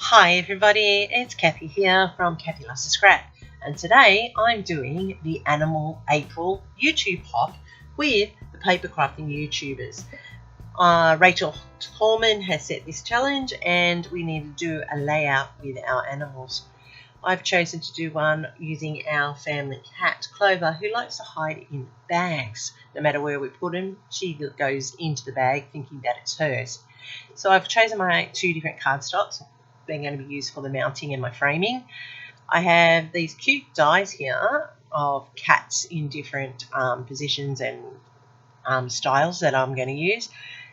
Hi everybody, it's Kathy here from Kathy Loves to Scrap, and today I'm doing the Animal April YouTube hop with the paper crafting YouTubers. Rachel Tallman has set this challenge and we need to do a layout with our animals. I've chosen to do one using our family cat, Clover, who likes to hide in bags. No matter where we put him, she goes into the bag thinking that it's hers. So I've chosen my two different cardstocks. They're going to be used for the mounting and my framing. I have these cute dies here of cats in different positions and styles that I'm going to use.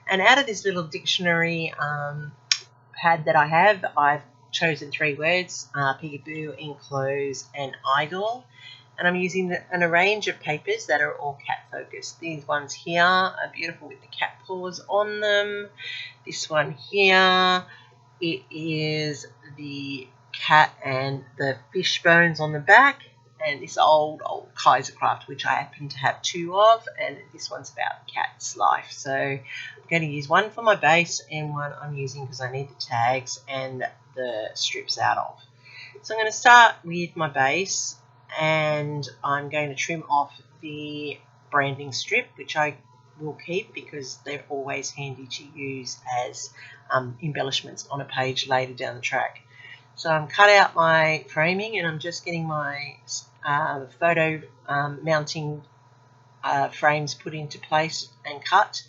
And out of this little dictionary pad that I have, I've chosen three words: peekaboo, enclose, and idle. And I'm using a range of papers that are all cat focused. These ones here are beautiful with the cat paws on them. This one here, it is the cat and the fish bones on the back, and this old Kaisercraft, which I happen to have two of, and this one's about the cat's life. So I'm going to use one for my base and one I'm using because I need the tags and the strips out of. So I'm going to start with my base, and I'm going to trim off the branding strip, which I will keep because they're always handy to use as embellishments on a page later down the track. So I'm cut out my framing, and I'm just getting my photo mounting frames put into place and cut.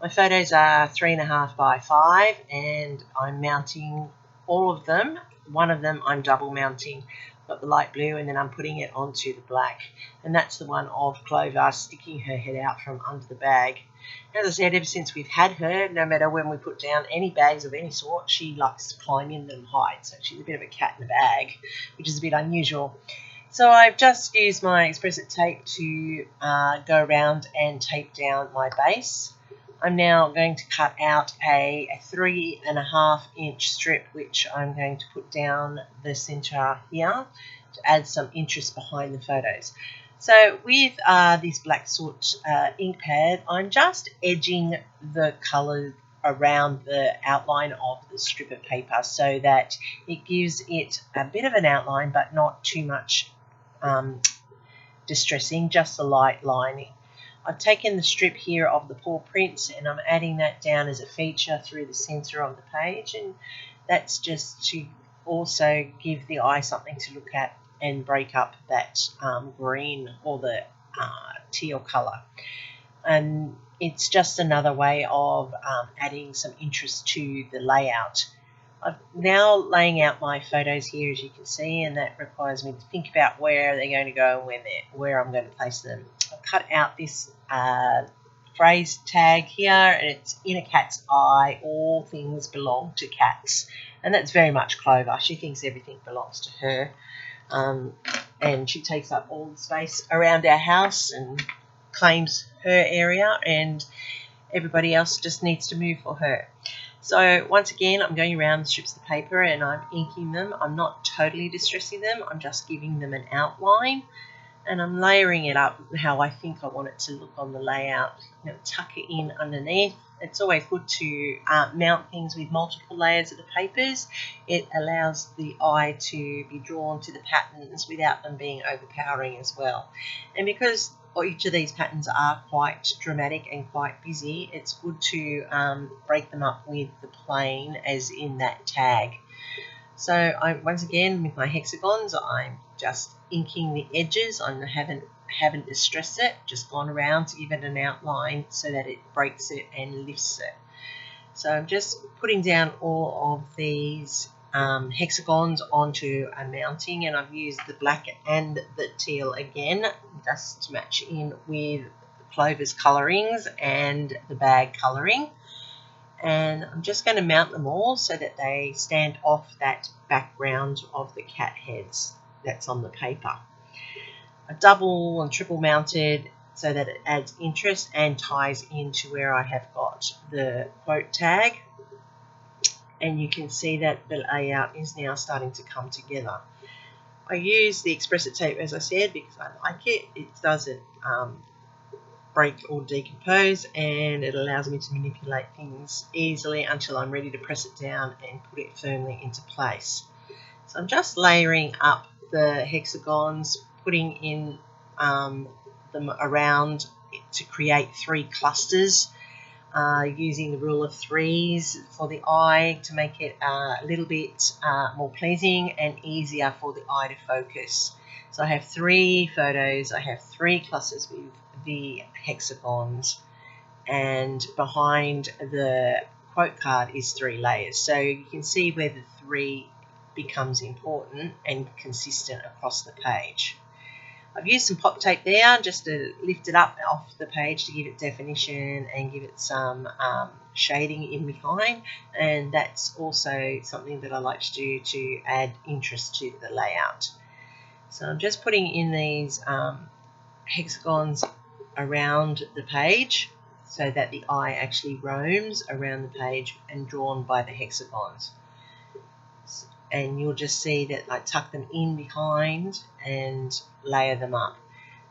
My photos are 3.5 by 5, and I'm mounting all of them. One of them I'm double mounting. Got the light blue, and then I'm putting it onto the black, and that's the one of Clover sticking her head out from under the bag. As I said, ever since we've had her, no matter when we put down any bags of any sort, she likes to climb in them and hide. So she's a bit of a cat in a bag, which is a bit unusual. So I've just used my express tape to go around and tape down my base. I'm now going to cut out a 3.5 inch strip, which I'm going to put down the center here to add some interest behind the photos. So with this black soot ink pad, I'm just edging the colour around the outline of the strip of paper so that it gives it a bit of an outline, but not too much distressing, just a light lining. I've taken the strip here of the paw prints, and I'm adding that down as a feature through the centre of the page, and that's just to also give the eye something to look at and break up that green or the teal colour. And it's just another way of adding some interest to the layout. I'm now laying out my photos here, as you can see, and that requires me to think about where they're going to go and where I'm going to place them. I've cut out this phrase tag here, and it's in a cat's eye, all things belong to cats. And that's very much Clover. She thinks everything belongs to her, and she takes up all the space around our house and claims her area, and everybody else just needs to move for her. So once again, I'm going around the strips of paper and I'm inking them. I'm not totally distressing them, I'm just giving them an outline, and I'm layering it up how I think I want it to look on the layout. I'm going to tuck it in underneath. It's always good to mount things with multiple layers of the papers. It allows the eye to be drawn to the patterns without them being overpowering as well. And because each of these patterns are quite dramatic and quite busy, it's good to break them up with the plain, as in that tag. So once again, with my hexagons, I'm just inking the edges. I haven't distressed it, just gone around to give it an outline so that it breaks it and lifts it. So I'm just putting down all of these hexagons onto a mounting, and I've used the black and the teal again just to match in with Clover's colourings and the bag colouring. And I'm just going to mount them all so that they stand off that background of the cat heads that's on the paper. I double and triple mounted so that it adds interest and ties into where I have got the quote tag. And you can see that the layout is now starting to come together. I use the express tape, as I said, because I like it. It doesn't break or decompose, and it allows me to manipulate things easily until I'm ready to press it down and put it firmly into place. So I'm just layering up the hexagons, putting in them around to create 3 clusters, using the rule of 3s for the eye to make it a little bit more pleasing and easier for the eye to focus. So I have 3 photos, I have 3 clusters with the hexagons, and behind the quote card is 3 layers. So you can see where the 3 becomes important and consistent across the page. I've used some pop tape there just to lift it up off the page to give it definition and give it some shading in behind, and that's also something that I like to do to add interest to the layout. So I'm just putting in these hexagons around the page so that the eye actually roams around the page and drawn by the hexagons. And you'll just see that I tuck them in behind and layer them up.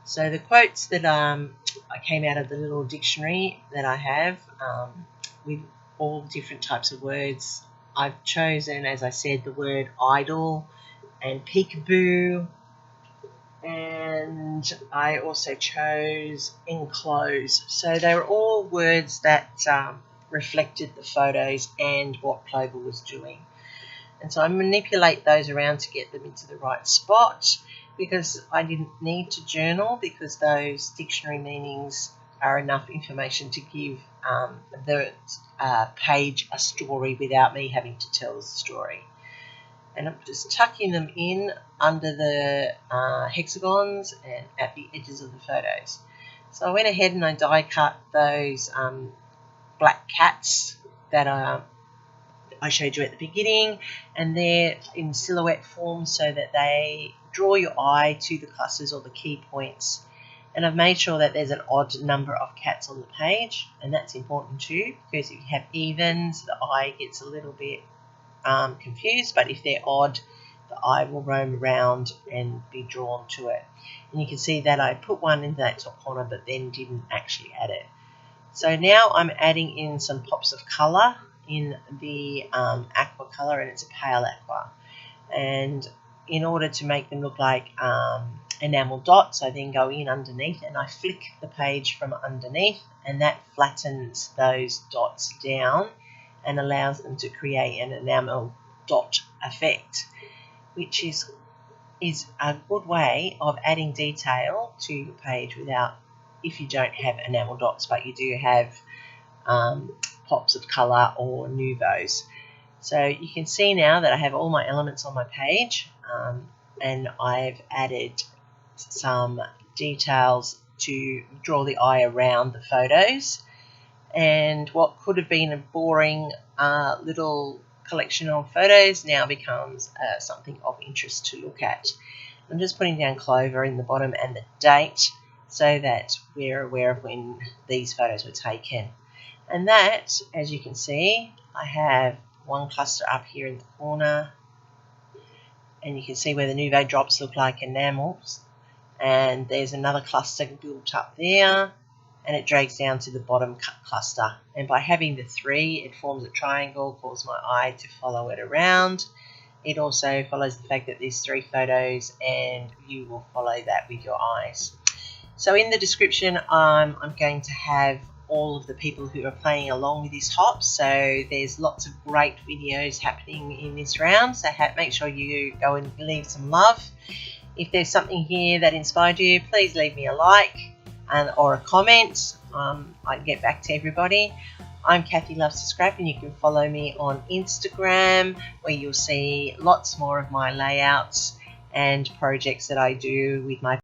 So the quotes that I came out of the little dictionary that I have with all different types of words. I've chosen, as I said, the word idle and peekaboo, and I also chose enclose. So they were all words that reflected the photos and what Clover was doing. And so I manipulate those around to get them into the right spot, because I didn't need to journal, because those dictionary meanings are enough information to give the page a story without me having to tell the story. And I'm just tucking them in under the hexagons and at the edges of the photos. So I went ahead and I die cut those black cats that I showed you at the beginning, and they're in silhouette form so that they draw your eye to the clusters or the key points. And I've made sure that there's an odd number of cats on the page, and that's important too, because if you have evens, the eye gets a little bit confused, but if they're odd, the eye will roam around and be drawn to it. And you can see that I put one in that top corner but then didn't actually add it. So now I'm adding in some pops of colour in the aqua colour, and it's a pale aqua. And in order to make them look like enamel dots, I then go in underneath and I flick the page from underneath, and that flattens those dots down and allows them to create an enamel dot effect, which is a good way of adding detail to your page without, if you don't have enamel dots but you do have pops of colour or nouveaux. So you can see now that I have all my elements on my page, and I've added some details to draw the eye around the photos. And what could have been a boring little collection of photos now becomes something of interest to look at. I'm just putting down Clover in the bottom and the date so that we're aware of when these photos were taken. And that, as you can see, I have one cluster up here in the corner, and you can see where the nouveau drops look like enamels, and there's another cluster built up there, and it drags down to the bottom cluster. And by having the 3, it forms a triangle, causes my eye to follow it around. It also follows the fact that there's 3 photos, and you will follow that with your eyes. So in the description, I'm going to have all of the people who are playing along with this hop. So there's lots of great videos happening in this round. So make sure you go and leave some love. If there's something here that inspired you, please leave me a like or a comment. I get back to everybody. I'm Kathy Loves to Scrap, and you can follow me on Instagram, where you'll see lots more of my layouts and projects that I do with my